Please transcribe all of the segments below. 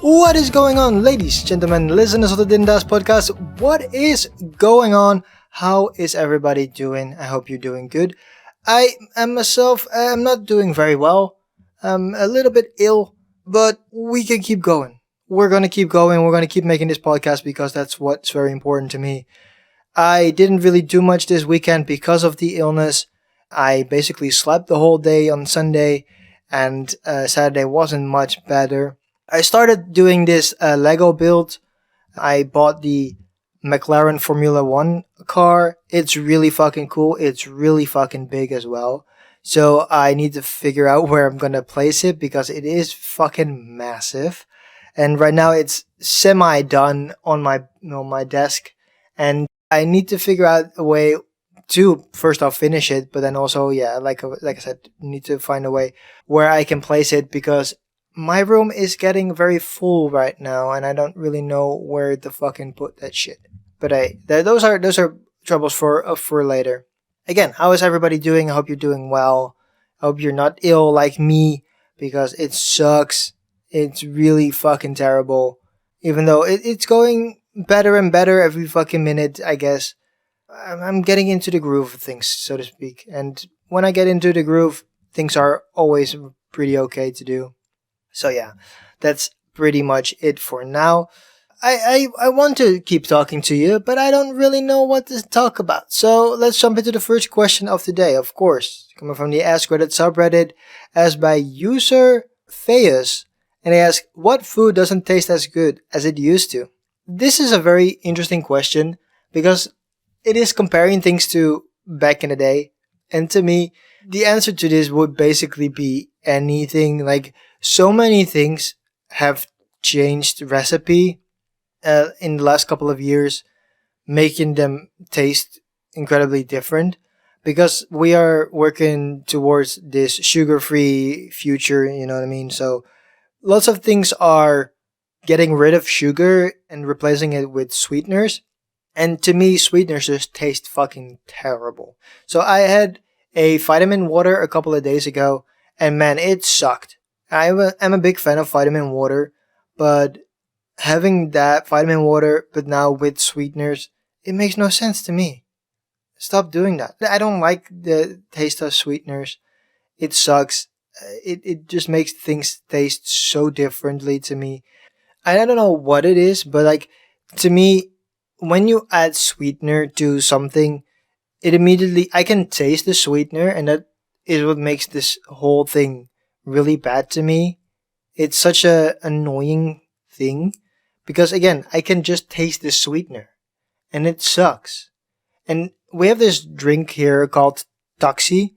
What is going on, ladies, gentlemen, listeners of the Dynasty podcast? What is going on? How is everybody doing? I hope you're doing good. I am myself, I'm not doing very well. I'm a little bit ill, but we can keep going. We're gonna keep going. We're gonna keep making this podcast because that's what's very important to me. I didn't really do much this weekend because of the illness. I basically slept the whole day on Sunday, and Saturday wasn't much better. I started doing this Lego build. I bought the McLaren Formula 1 car. It's really fucking cool. It's really fucking big as well. So I need to figure out where I'm gonna place it because it is fucking massive. And right now it's semi done on my desk, and I need to figure out a way to first off finish it, but then also like I said, need to find a way where I can place it because my room is getting very full right now, and I don't really know where to fucking put that shit. But those are troubles for later. Again, how is everybody doing? I hope you're doing well. I hope you're not ill like me because it sucks. It's really fucking terrible. Even though it's going better and better every fucking minute, I guess. I'm getting into the groove of things, so to speak. And when I get into the groove, things are always pretty okay to do. So yeah, that's pretty much it for now. I want to keep talking to you, but I don't really know what to talk about. So let's jump into the first question of the day, of course. Coming from the Ask Reddit subreddit, asked by user Feus, and they ask, what food doesn't taste as good as it used to? This is a very interesting question because it is comparing things to back in the day. And to me, the answer to this would basically be anything. Like, so many things have changed recipe in the last couple of years, making them taste incredibly different because we are working towards this sugar-free future, you know what I mean? So lots of things are getting rid of sugar and replacing it with sweeteners. And to me, sweeteners just taste fucking terrible. So I had a vitamin water a couple of days ago, and man, it sucked. I'm a big fan of vitamin water, but having that vitamin water, but now with sweeteners, it makes no sense to me. Stop doing that. I don't like the taste of sweeteners. It sucks. It just makes things taste so differently to me. I don't know what it is, but like, to me, when you add sweetener to something, it immediately, I can taste the sweetener, and that is what makes this whole thing really bad to me. It's such a annoying thing because again, I can just taste the sweetener and it sucks. And we have this drink here called Toxi,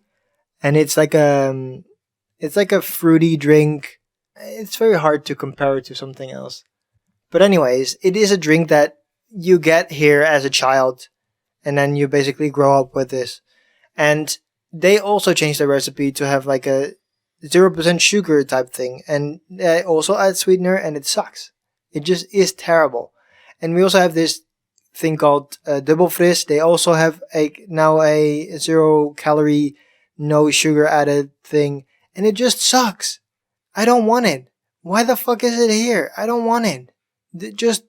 and it's like a fruity drink. It's very hard to compare it to something else. But anyways, it is a drink that you get here as a child, and then you basically grow up with this. And they also changed the recipe to have like a 0% sugar type thing, and they also add sweetener, and it sucks. It just is terrible. And we also have this thing called Double Frizz. They also have now a 0-calorie, no sugar added thing, and it just sucks. I don't want it. Why the fuck is it here? I don't want it. Just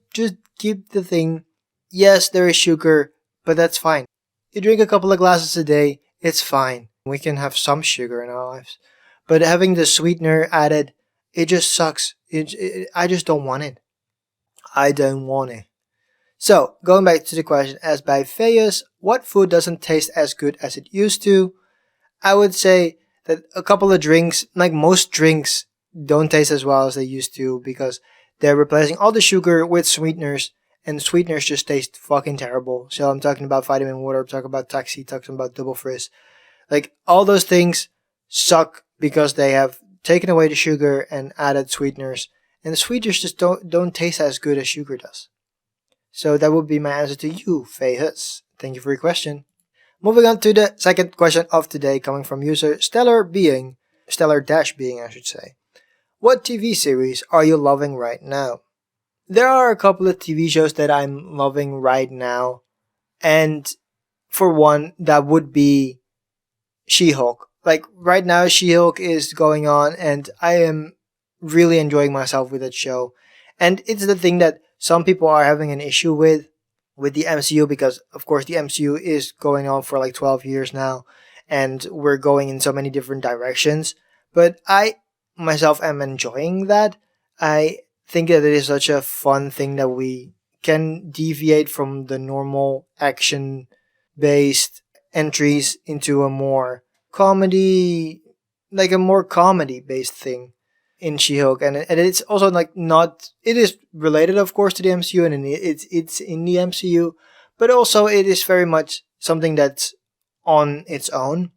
keep the thing. Yes, there is sugar, but that's fine. You drink a couple of glasses a day, it's fine. We can have some sugar in our lives. But having the sweetener added, it just sucks. I just don't want it. I don't want it. So, going back to the question asked by Feus, what food doesn't taste as good as it used to? I would say that a couple of drinks, like most drinks, don't taste as well as they used to because they're replacing all the sugar with sweeteners, and sweeteners just taste fucking terrible. So I'm talking about vitamin water, I'm talking about Taxi, talking about Double Frizz. Like, all those things suck because they have taken away the sugar and added sweeteners. And the sweeteners just don't taste as good as sugar does. So that would be my answer to you, Feihus. Thank you for your question. Moving on to the second question of today, coming from user Stellar-Being, I should say. What TV series are you loving right now? There are a couple of TV shows that I'm loving right now. And for one, that would be SheHulk. Like, right now, SheHulk is going on, and I am really enjoying myself with that show. And it's the thing that some people are having an issue with the MCU, because of course the MCU is going on for like 12 years now, and we're going in so many different directions. But I myself am enjoying that. I think that it is such a fun thing that we can deviate from the normal action based entries into a more comedy, like a more comedy based thing in She-Hulk, and it's also like not, it is related of course to the MCU, and it's in the MCU, but also it is very much something that's on its own.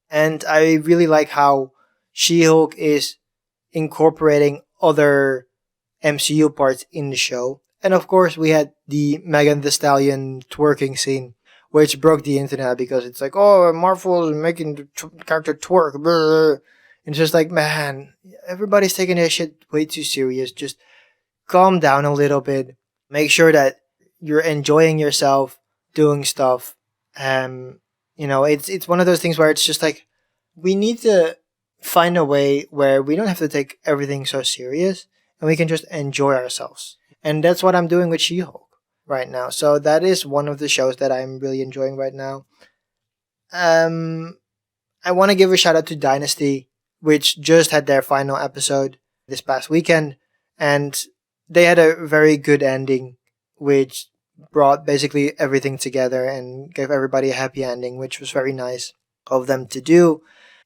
And I really like how She-Hulk is incorporating other MCU parts in the show. And of course, we had the Megan Thee Stallion twerking scene, which broke the internet because it's like, oh, Marvel is making the character twerk. Blah. And it's just like, man, everybody's taking this shit way too serious. Just calm down a little bit. Make sure that you're enjoying yourself doing stuff. It's one of those things where it's just like, we need to find a way where we don't have to take everything so serious, and we can just enjoy ourselves. And that's what I'm doing with She-Hulk right now. So that is one of the shows that I'm really enjoying right now. I want to give a shout out to Dynasty, which just had their final episode this past weekend, and they had a very good ending, which brought basically everything together and gave everybody a happy ending, which was very nice of them to do.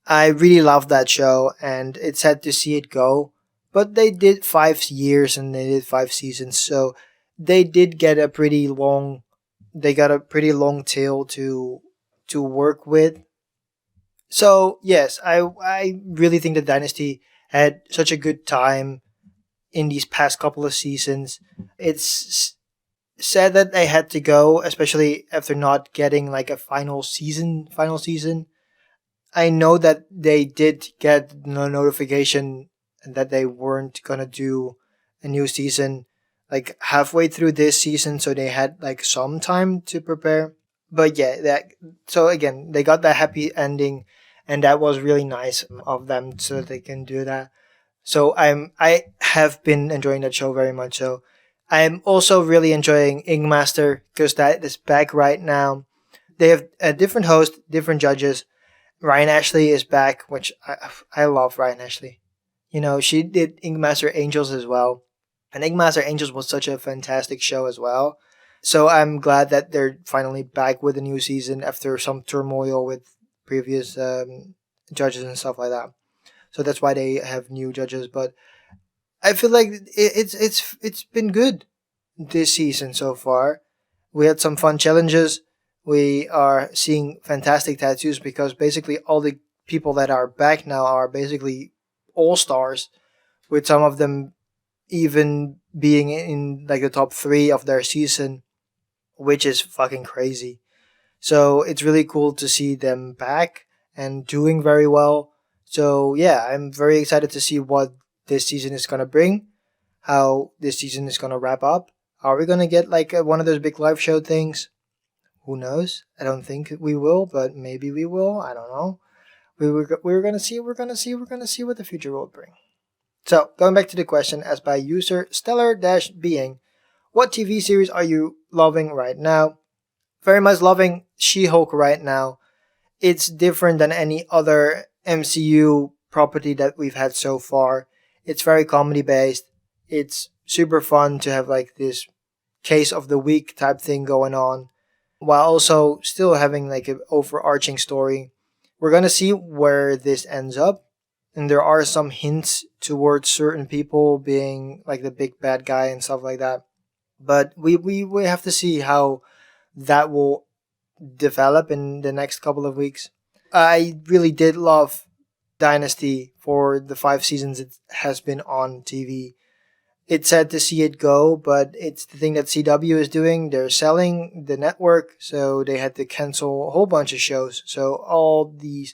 I really loved that show, and it's sad to see it go. But they did 5 years and they did 5 seasons, so they did get a pretty long. They got a pretty long tail to work with. So yes, I really think that Dynasty had such a good time in these past couple of seasons. It's sad that they had to go, especially after not getting like a final season. I know that they did get no notification that they weren't gonna do a new season like halfway through this season, so they had like some time to prepare. But yeah, that, so again, they got that happy ending, and that was really nice of them, so that they can do that. So I have been enjoying that show very much. So I'm also really enjoying Ink Master because that is back right now. They have a different host, different judges. Ryan Ashley is back, which I love Ryan Ashley. You know, she did Ink Master Angels as well. And Ink Master Angels was such a fantastic show as well. So I'm glad that they're finally back with a new season after some turmoil with previous judges and stuff like that. So that's why they have new judges. But I feel like it's been good this season so far. We had some fun challenges. We are seeing fantastic tattoos because basically all the people that are back now are basically all stars, with some of them even being in like the top 3 of their season, which is fucking crazy. So it's really cool to see them back and doing very well. So yeah, I'm very excited to see what this season is gonna bring, how this season is gonna wrap up. Are we gonna get like one of those big live show things? Who knows? I don't think we will, but maybe we will. I don't know. We're gonna see. We're gonna see. We're gonna see what the future will bring. So going back to the question asked by user Stellar-Being, what TV series are you loving right now? Very much loving She-Hulk right now. It's different than any other MCU property that we've had so far. It's very comedy based. It's super fun to have like this case of the week type thing going on, while also still having like an overarching story. We're gonna see where this ends up, and there are some hints towards certain people being like the big bad guy and stuff like that. But we have to see how that will develop in the next couple of weeks. I really did love Dynasty for the 5 seasons it has been on TV. It's sad to see it go, but it's the thing that CW is doing. They're selling the network, so they had to cancel a whole bunch of shows. So all these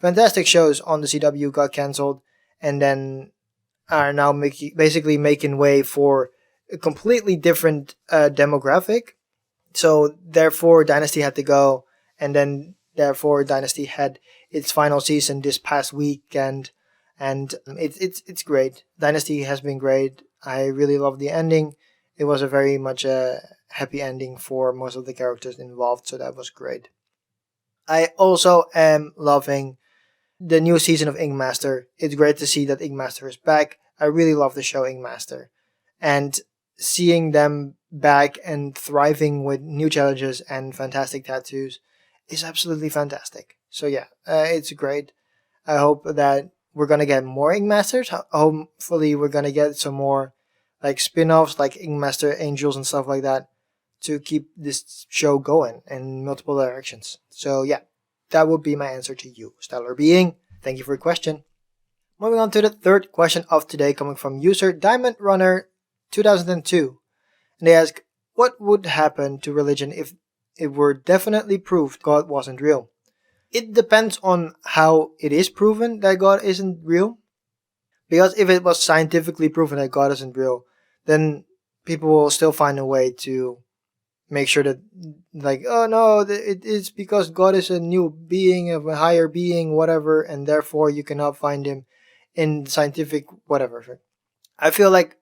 fantastic shows on the CW got canceled, and then are now basically making way for a completely different demographic. So therefore, Dynasty had to go, and then therefore Dynasty had its final season this past weekend, and it's great. Dynasty has been great. I really love the ending. It was a very much a happy ending for most of the characters involved, so that was great. I also am loving the new season of Ink Master. It's great to see that Ink Master is back. I really love the show Ink Master. And seeing them back and thriving with new challenges and fantastic tattoos is absolutely fantastic. So yeah, it's great. I hope that we're gonna get more Ink Masters. Hopefully we're gonna get some more like spin-offs like Ink Master Angels and stuff like that to keep this show going in multiple directions. So yeah, that would be my answer to you, Stellar Being. Thank you for your question. Moving on to the third question of today, coming from user Diamond Runner 2002. And they ask, what would happen to religion if it were definitely proved God wasn't real? It depends on how it is proven that God isn't real. Because if it was scientifically proven that God isn't real, then people will still find a way to make sure that, like, oh no, it's because God is a new being, of a higher being, whatever, and therefore you cannot find him in scientific whatever. I feel like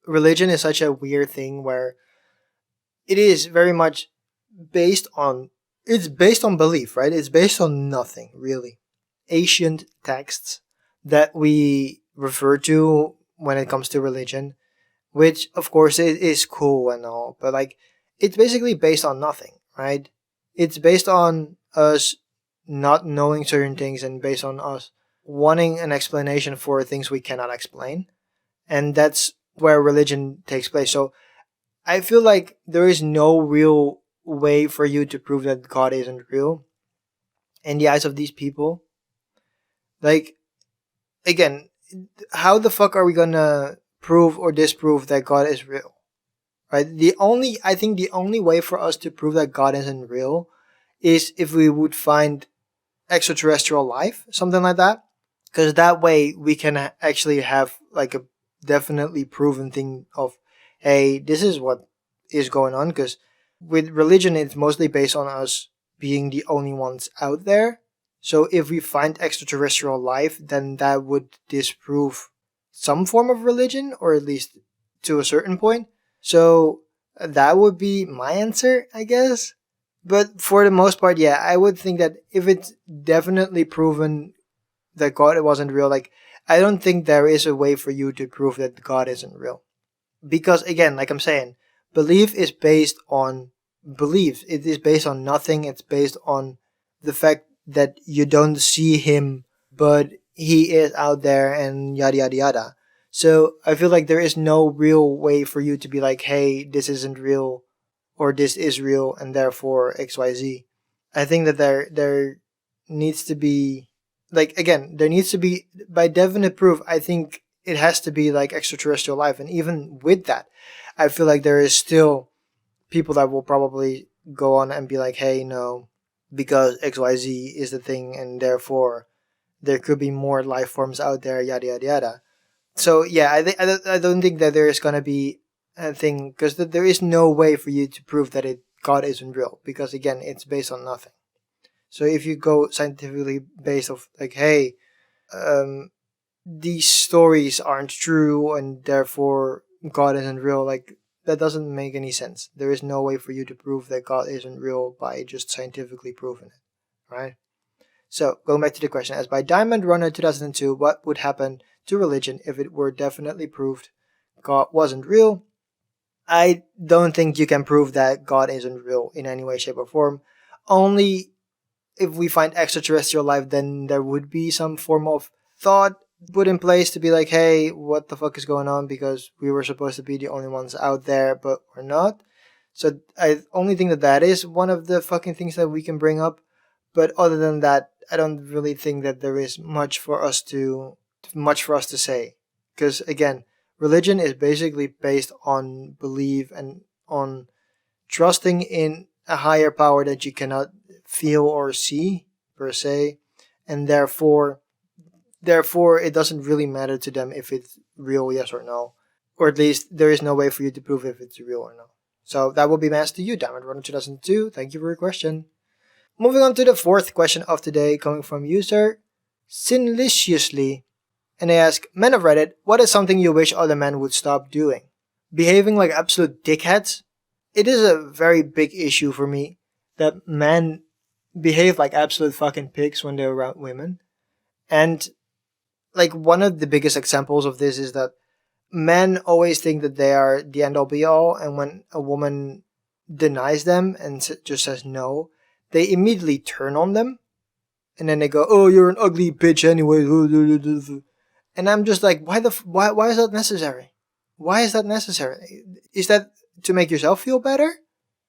religion is such a weird thing where it is very much based on belief, right? It's based on nothing really. Ancient texts that we refer to when it comes to religion, which of course it is cool and all, but like it's basically based on nothing, right? It's based on us not knowing certain things and based on us wanting an explanation for things we cannot explain. And that's where religion takes place. So I feel like there is no real way for you to prove that God isn't real in the eyes of these people. Like, again, how the fuck are we gonna prove or disprove that God is real? Right? I think the only way for us to prove that God isn't real is if we would find extraterrestrial life, something like that. Because that way we can actually have like a definitely proven thing of, hey, this is what is going on. Because with religion, it's mostly based on us being the only ones out there. So if we find extraterrestrial life, then that would disprove some form of religion, or at least to a certain point. So that would be my answer, I guess. But for the most part, yeah, I would think that if it's definitely proven that God wasn't real, like, I don't think there is a way for you to prove that God isn't real. Because again, like I'm saying, belief is based on beliefs. It is based on nothing. It's based on the fact that you don't see him, but he is out there and yada yada yada. So I feel like there is no real way for you to be like, hey, this isn't real or this is real and therefore XYZ. I think that there needs to be, like, again, there needs to be, by definite proof, I think it has to be like extraterrestrial life. And even with that, I feel like there is still people that will probably go on and be like, hey, no, because XYZ is the thing and therefore there could be more life forms out there, yada yada yada. So yeah, I don't think that there is gonna be a thing, because there is no way for you to prove that God isn't real, because again, it's based on nothing. So if you go scientifically based of like, hey, these stories aren't true and therefore God isn't real, like, that doesn't make any sense. There is no way for you to prove that God isn't real by just scientifically proving it, right? So going back to the question, as by Diamond Runner 2002, what would happen to religion if it were definitely proved God wasn't real? I don't think you can prove that God isn't real in any way, shape, or form. Only if we find extraterrestrial life, then there would be some form of thought put in place to be like, hey, what the fuck is going on? Because we were supposed to be the only ones out there, but we're not. So I only think that is one of the fucking things that we can bring up. But other than that, I don't really think that there is much for us to say. Because again, religion is basically based on belief and on trusting in a higher power that you cannot feel or see per se, and therefore it doesn't really matter to them if it's real, yes or no, or at least there is no way for you to prove if it's real or no. So that will be my answer to you, Diamond Runner 2002. Thank you for your question. Moving on to the fourth question of today, coming from user Syndiciously, And they ask, men of Reddit, what is something you wish other men would stop doing? Behaving like absolute dickheads? It is a very big issue for me that men behave like absolute fucking pigs when they're around women. And like one of the biggest examples of this is that men always think that they are the end all be all, and when a woman denies them and just says no, they immediately turn on them, and then they go, "Oh, you're an ugly bitch anyway." And I'm just like, why is that necessary? Why is that necessary? Is that to make yourself feel better?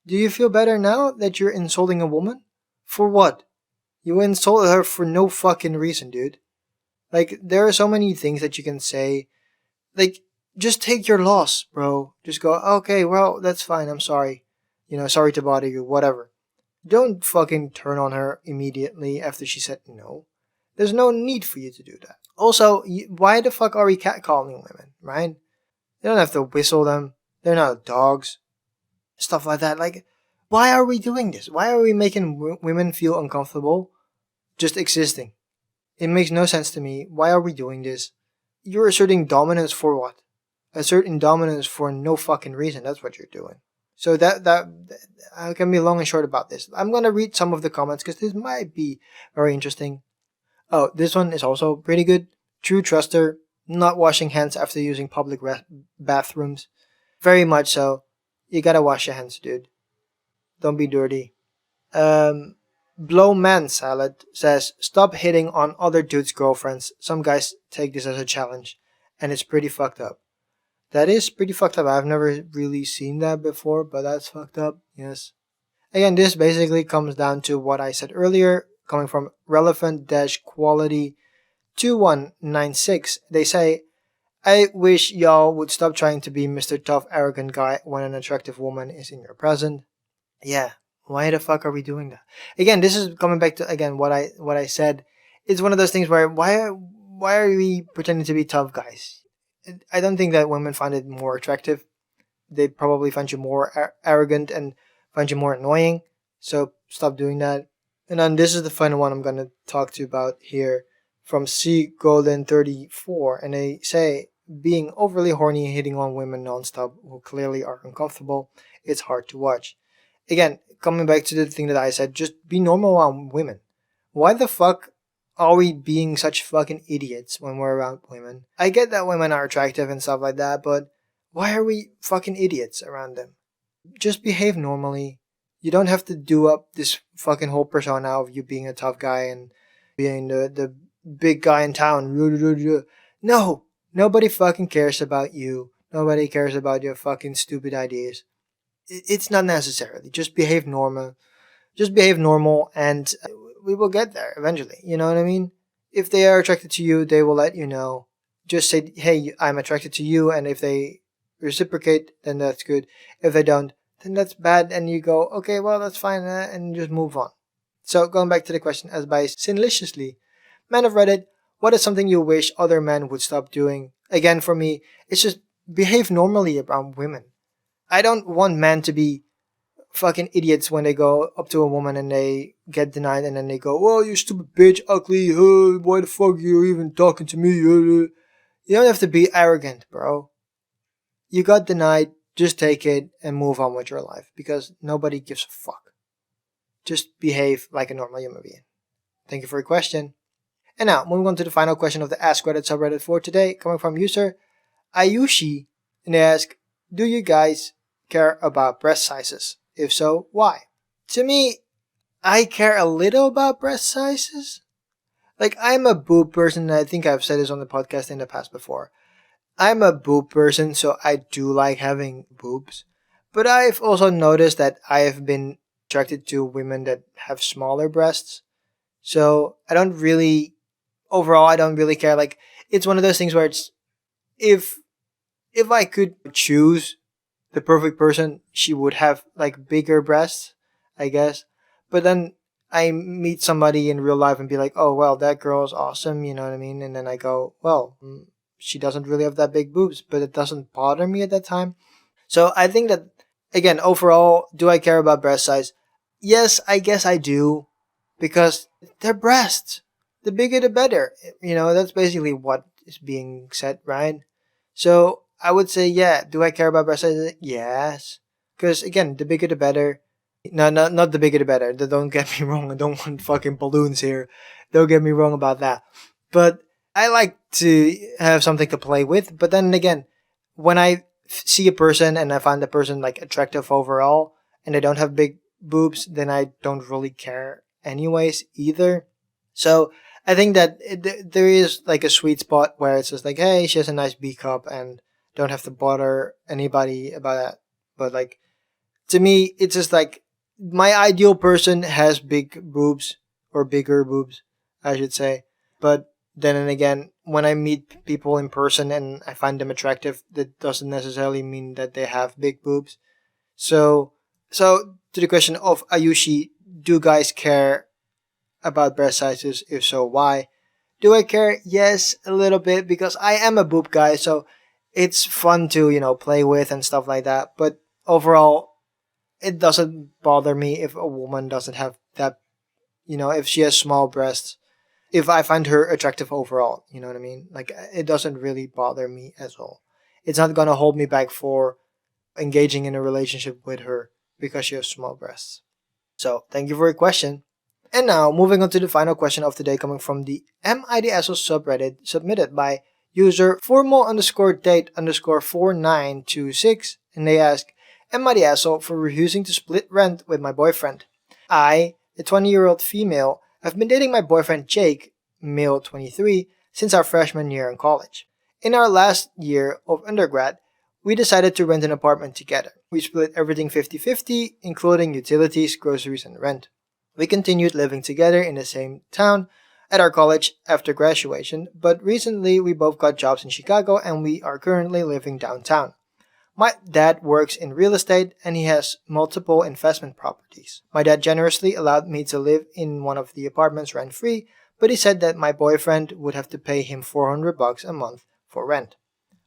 Do you feel better now that you're insulting a woman? For what? You insulted her for no fucking reason, dude. Like, there are so many things that you can say. Like, just take your loss, bro. Just go, okay, well, that's fine, I'm sorry. Sorry to bother you, whatever. Don't fucking turn on her immediately after she said no. There's no need for you to do that. Also, why the fuck are we catcalling women, right? You don't have to whistle them. They're not dogs. Stuff like that. Like, why are we doing this? Why are we making women feel uncomfortable just existing? It makes no sense to me. Why are we doing this? You're asserting dominance for what? Asserting dominance for no fucking reason. That's what you're doing. So that I can be long and short about this. I'm gonna read some of the comments because this might be very interesting. Oh, this one is also pretty good. True truster, not washing hands after using public bathrooms. Very much so. You gotta wash your hands, dude. Don't be dirty. Blow Man Salad says, stop hitting on other dudes' girlfriends. Some guys take this as a challenge, and it's pretty fucked up. That is pretty fucked up. I've never really seen that before, but that's fucked up, yes. Again, this basically comes down to what I said earlier, coming from relevant-quality 2196. They say, I wish y'all would stop trying to be Mr. Tough, arrogant guy when an attractive woman is in your present. Yeah, why the fuck are we doing that? Again, this is coming back to again what I said. It's one of those things where why are we pretending to be tough guys? I don't think that women find it more attractive. They probably find you more arrogant and find you more annoying. So stop doing that. And then this is the final one I'm gonna talk to you about here from C Golden 34, and they say being overly horny and hitting on women nonstop who clearly are uncomfortable. It's hard to watch. Again, coming back to the thing that I said, just be normal around women. Why the fuck are we being such fucking idiots when we're around women? I get that women are attractive and stuff like that, but why are we fucking idiots around them? Just behave normally. You don't have to do up this fucking whole persona of you being a tough guy and being the big guy in town. No, nobody fucking cares about you. Nobody cares about your fucking stupid ideas. It's not necessarily. Just behave normal. Just behave normal, and we will get there eventually. You know what I mean? If they are attracted to you, they will let you know. Just say, hey, I'm attracted to you, and if they reciprocate, then that's good. If they don't, then that's bad, and you go, okay, well, that's fine, and just move on. So, going back to the question as by Syndiciously, man of Reddit, what is something you wish other men would stop doing? Again, for me, it's just behave normally around women. I don't want men to be fucking idiots when they go up to a woman and they get denied and then they go, well, you stupid bitch, ugly, why the fuck are you even talking to me? You don't have to be arrogant, bro. You got denied, just take it and move on with your life because nobody gives a fuck. Just behave like a normal human being. Thank you for your question. And now, moving on to the final question of the Ask Reddit subreddit for today, coming from user Ayushi, and they ask, do you guys care about breast sizes? If so, why? To me, I care a little about breast sizes. Like, I'm a boob person, and I think I've said this on the podcast in the past before. I'm a boob person, so I do like having boobs. But I've also noticed that I have been attracted to women that have smaller breasts. So I don't really, overall, I don't really care. Like, it's one of those things where it's, if I could choose the perfect person, she would have like bigger breasts, I guess. But then I meet somebody in real life and be like, oh, well, that girl is awesome, you know what I mean? And then I go, well, she doesn't really have that big boobs, but it doesn't bother me at that time. So I think that, again, overall, do I care about breast size? Yes, I guess I do, because they're breasts. The bigger the better. You know, that's basically what is being set, right? So I would say, yeah. Do I care about breast size? Yes. Because again, the bigger the better. No, not the bigger the better. Don't get me wrong. I don't want fucking balloons here. Don't get me wrong about that. But I like to have something to play with. But then again, when I see a person and I find the person like attractive overall, and they don't have big boobs, then I don't really care anyways either. So I think that there is like a sweet spot where it's just like, hey, she has a nice B cup and don't have to bother anybody about that. But like to me, it's just like my ideal person has big boobs or bigger boobs, I should say. But then and again, when I meet people in person and I find them attractive, that doesn't necessarily mean that they have big boobs. So, so to the question of Ayushi, do guys care about breast sizes? If so, why? Do I care? Yes, a little bit because I am a boob guy, so it's fun to, play with and stuff like that. But overall, it doesn't bother me if a woman doesn't have that, if she has small breasts. If I find her attractive overall, you know what I mean? Like, it doesn't really bother me at all. It's not gonna hold me back for engaging in a relationship with her because she has small breasts. So, thank you for your question. And now, moving on to the final question of today, coming from the MIDSO subreddit, submitted by user formal underscore date underscore 4926, and they ask, am I the asshole for refusing to split rent with my boyfriend? I, a 20-year-old female, have been dating my boyfriend Jake, male 23, since our freshman year in college. In our last year of undergrad, we decided to rent an apartment together. We split everything 50-50, including utilities, groceries, and rent. We continued living together in the same town at our college after graduation, but recently we both got jobs in Chicago and we are currently living downtown. My dad works in real estate and he has multiple investment properties. My dad generously allowed me to live in one of the apartments rent-free, but he said that my boyfriend would have to pay him $400 a month for rent.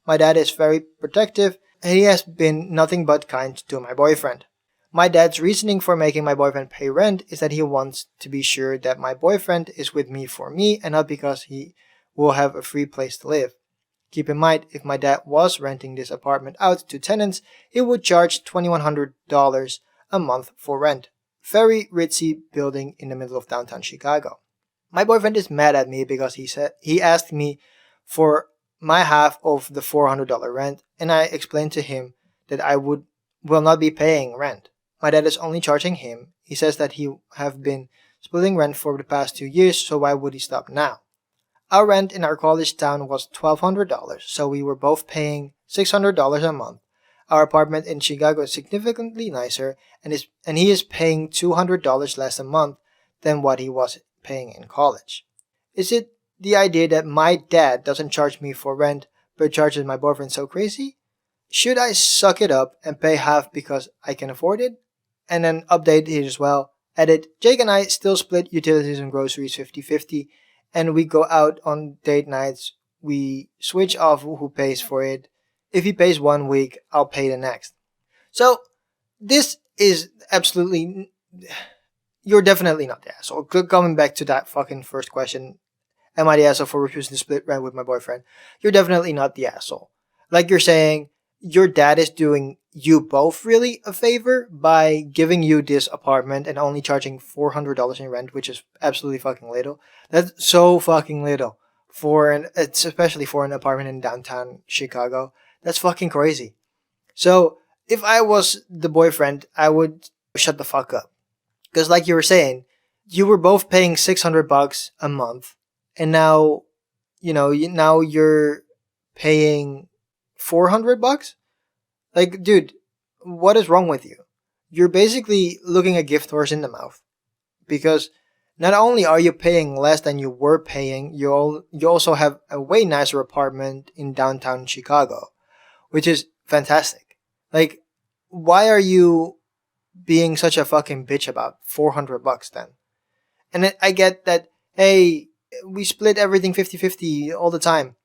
My dad is very protective and he has been nothing but kind to my boyfriend. My dad's reasoning for making my boyfriend pay rent is that he wants to be sure that my boyfriend is with me for me and not because he will have a free place to live. Keep in mind, if my dad was renting this apartment out to tenants, he would charge $2,100 a month for rent. Very ritzy building in the middle of downtown Chicago. My boyfriend is mad at me because he asked me for my half of the $400 rent, and I explained to him that I will not be paying rent. My dad is only charging him. He says that he have been splitting rent for the past 2 years, so why would he stop now? Our rent in our college town was $1,200, so we were both paying $600 a month. Our apartment in Chicago is significantly nicer, and he is paying $200 less a month than what he was paying in college. Is it the idea that my dad doesn't charge me for rent, but charges my boyfriend so crazy? Should I suck it up and pay half because I can afford it? And then update here as well. Edit, Jake and I still split utilities and groceries 50-50. And we go out on date nights. We switch off who pays for it. If he pays 1 week, I'll pay the next. So, this is absolutely... You're definitely not the asshole. Coming back to that fucking first question, am I the asshole for refusing to split rent with my boyfriend? You're definitely not the asshole. Like you're saying, your dad is doing you both really a favor by giving you this apartment and only charging $400 in rent, which is absolutely fucking little. That's so fucking little it's especially for an apartment in downtown Chicago. That's fucking crazy. So if I was the boyfriend, I would shut the fuck up. Because like you were saying, you were both paying $600 a month, and now, now you're paying $400. Like, dude, what is wrong with you? You're basically looking a gift horse in the mouth. Because not only are you paying less than you were paying, you also have a way nicer apartment in downtown Chicago, which is fantastic. Like, why are you being such a fucking bitch about $400 then? And I get that, hey, we split everything 50-50 all the time,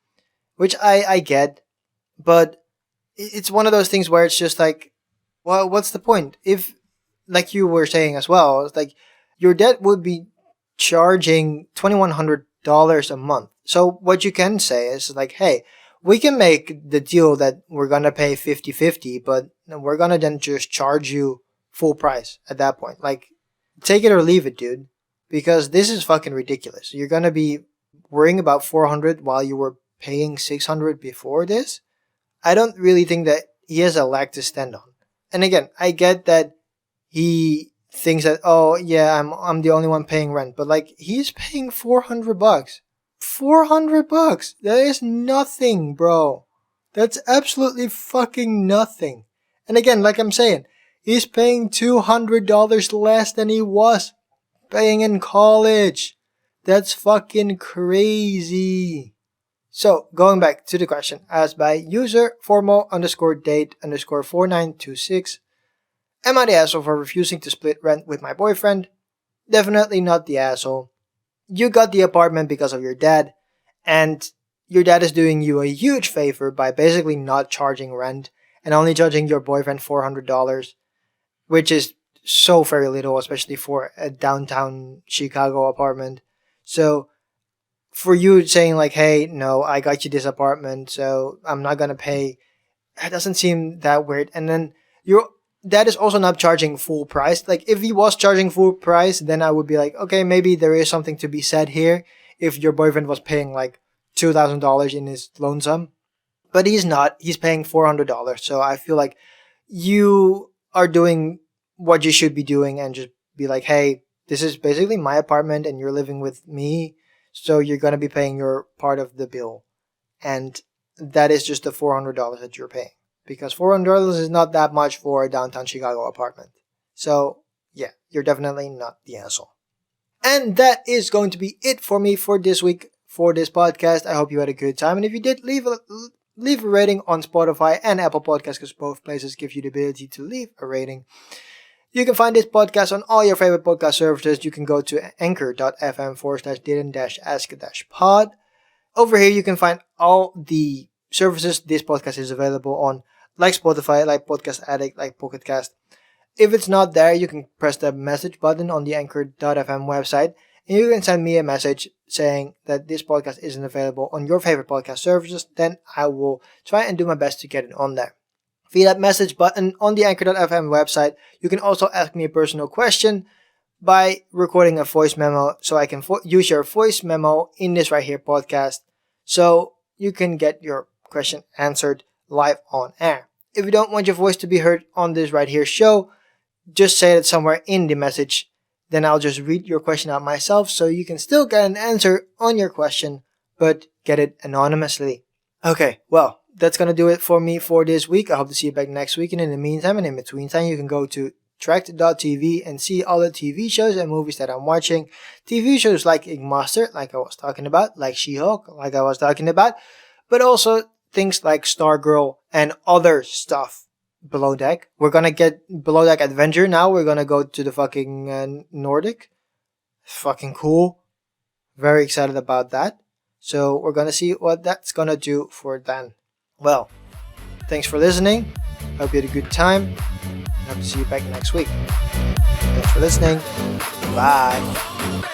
which I get, but it's one of those things where it's just like, well, what's the point? If, like you were saying as well, it's like your debt would be charging $2,100 a month. So what you can say is like, hey, we can make the deal that we're gonna pay 50-50, but we're gonna then just charge you full price at that point. Like, take it or leave it, dude. Because this is fucking ridiculous. You're gonna be worrying about 400 while you were paying 600 before this? I don't really think that he has a leg to stand on. And again, I get that he thinks that, oh yeah, I'm the only one paying rent, but like, he's paying $400. $400. That is nothing, bro. That's absolutely fucking nothing. And again, like I'm saying, he's paying $200 less than he was paying in college. That's fucking crazy. So, going back to the question asked by user formal_date_4926. Am I the asshole for refusing to split rent with my boyfriend? Definitely not the asshole. You got the apartment because of your dad, and your dad is doing you a huge favor by basically not charging rent and only charging your boyfriend $400, which is so very little, especially for a downtown Chicago apartment. So, for you saying like, hey, no, I got you this apartment, so I'm not gonna pay, that doesn't seem that weird. And then your dad is also not charging full price. Like, if he was charging full price, then I would be like, okay, maybe there is something to be said here if your boyfriend was paying like $2,000 in his loan sum. But he's not. He's paying $400. So I feel like you are doing what you should be doing and just be like, hey, this is basically my apartment and you're living with me, so you're going to be paying your part of the bill. And that is just the $400 that you're paying. Because $400 is not that much for a downtown Chicago apartment. So, yeah, you're definitely not the asshole. And that is going to be it for me for this week, for this podcast. I hope you had a good time. And if you did, leave a rating on Spotify and Apple Podcasts, because both places give you the ability to leave a rating. You can find this podcast on all your favorite podcast services. You can go to anchor.fm/didn't-ask-pod. Over here, you can find all the services this podcast is available on, like Spotify, like Podcast Addict, like Pocket Cast. If it's not there, you can press the message button on the anchor.fm website, and you can send me a message saying that this podcast isn't available on your favorite podcast services. Then I will try and do my best to get it on there. Via that message button on the anchor.fm website, you can also ask me a personal question by recording a voice memo, so I can use your voice memo in this right here podcast, so you can get your question answered live on air. If you don't want your voice to be heard on this right here show, just say it somewhere in the message. Then I'll just read your question out myself, so you can still get an answer on your question, but get it anonymously. Okay, well, that's gonna do it for me for this week. I hope to see you back next week. And in the meantime and in between time, you can go to tracked.tv and see all the TV shows and movies that I'm watching. TV shows like Ink Master, like I was talking about, like SheHulk, like I was talking about, but also things like Stargirl and other stuff. Below Deck. We're gonna get Below Deck Adventure now. We're gonna go to the fucking Nordic. Fucking cool. Very excited about that. So we're gonna see what that's gonna do for then. Well, thanks for listening. Hope you had a good time. Hope to see you back next week. Thanks for listening. Bye.